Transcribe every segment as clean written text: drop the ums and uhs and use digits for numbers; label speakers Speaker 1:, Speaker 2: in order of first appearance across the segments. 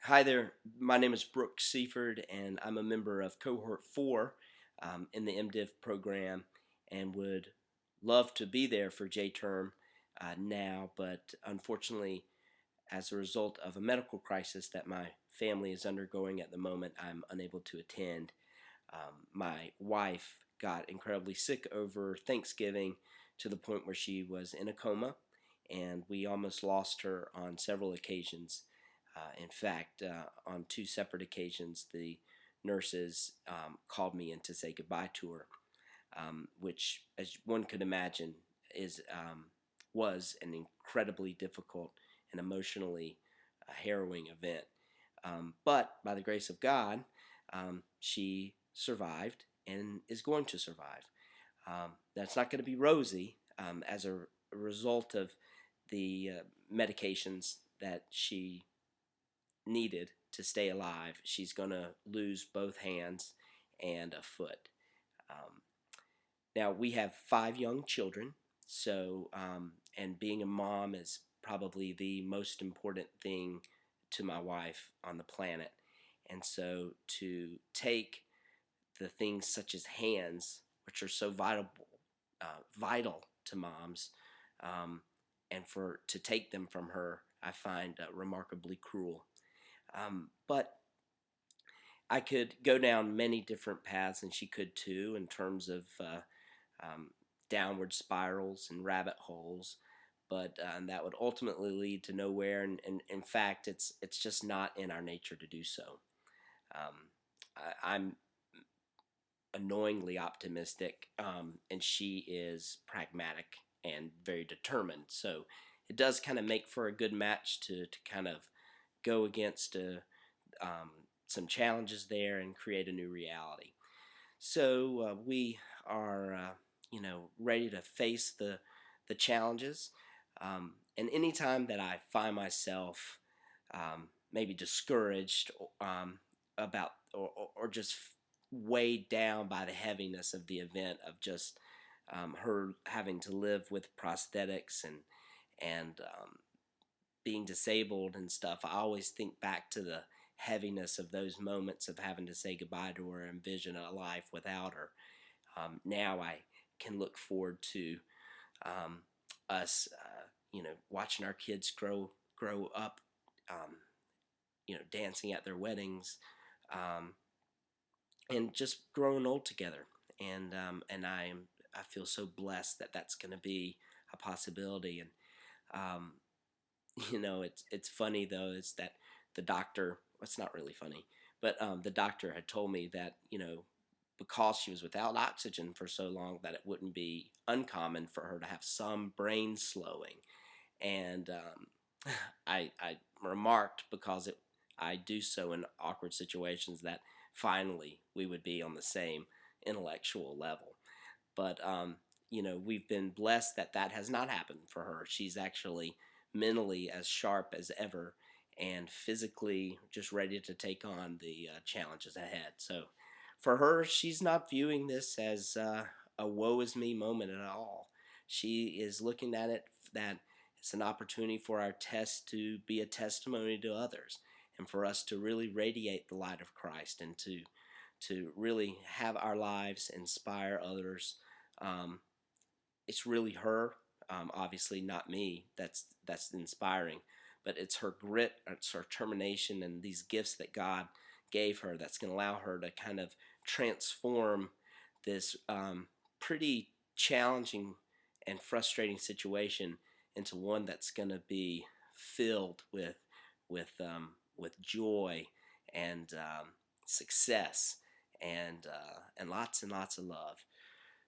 Speaker 1: Hi there. My name is Brooke Seaford, and I'm a member of Cohort 4 in the MDiv program and would love to be there for J-term now, but unfortunately, as a result of a medical crisis that my family is undergoing at the moment, I'm unable to attend. My wife got incredibly sick over Thanksgiving to the point where she was in a coma, and we almost lost her on several occasions. In fact, on two separate occasions, the nurses called me in to say goodbye to her, which, as one could imagine, is was an incredibly difficult and emotionally harrowing event. But by the grace of God, she survived and is going to survive. That's not going to be rosy as a result of the medications that she needed to stay alive. She's going to lose both hands and a foot. Um, Now, we have 5 young children, so, and being a mom is probably the most important thing to my wife on the planet. And so to take the things such as hands, which are so vital to moms, um, and for to take them from her, I find remarkably cruel. But I could go down many different paths, and she could too, in terms of um, downward spirals and rabbit holes. But that would ultimately lead to nowhere. And in fact, it's just not in our nature to do so. I'm annoyingly optimistic, and she is pragmatic and very determined. So it does kind of make for a good match to kind of go against some challenges there and create a new reality. So we are, ready to face the challenges. And anytime that I find myself maybe discouraged about or just weighed down by the heaviness of the event of just her having to live with prosthetics and being disabled and stuff, I always think back to the heaviness of those moments of having to say goodbye to her and envision a life without her. Now I can look forward to um, us, watching our kids grow up, um, dancing at their weddings, um, and just growing old together. And I feel so blessed that that's going to be a possibility. And um, it's funny though is that the doctor. It's not really funny, but the doctor had told me that because she was without oxygen for so long that it wouldn't be uncommon for her to have some brain slowing. And I remarked because I do so in awkward situations that finally we would be on the same intellectual level. But we've been blessed that that has not happened for her. She's actually mentally as sharp as ever and physically just ready to take on the challenges ahead. So for her, she's not viewing this as a woe is me moment at all. She is looking at it that it's an opportunity for our test to be a testimony to others and for us to really radiate the light of Christ and to really have our lives inspire others. um, it's really her, obviously not me, that's inspiring, but it's her grit, it's her determination, and these gifts that God gave her that's going to allow her to kind of transform this pretty challenging and frustrating situation into one that's going to be filled with joy and success and lots of love.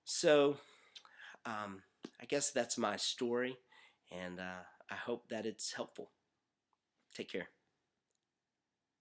Speaker 1: So I guess that's my story, and I hope that it's helpful. Take care.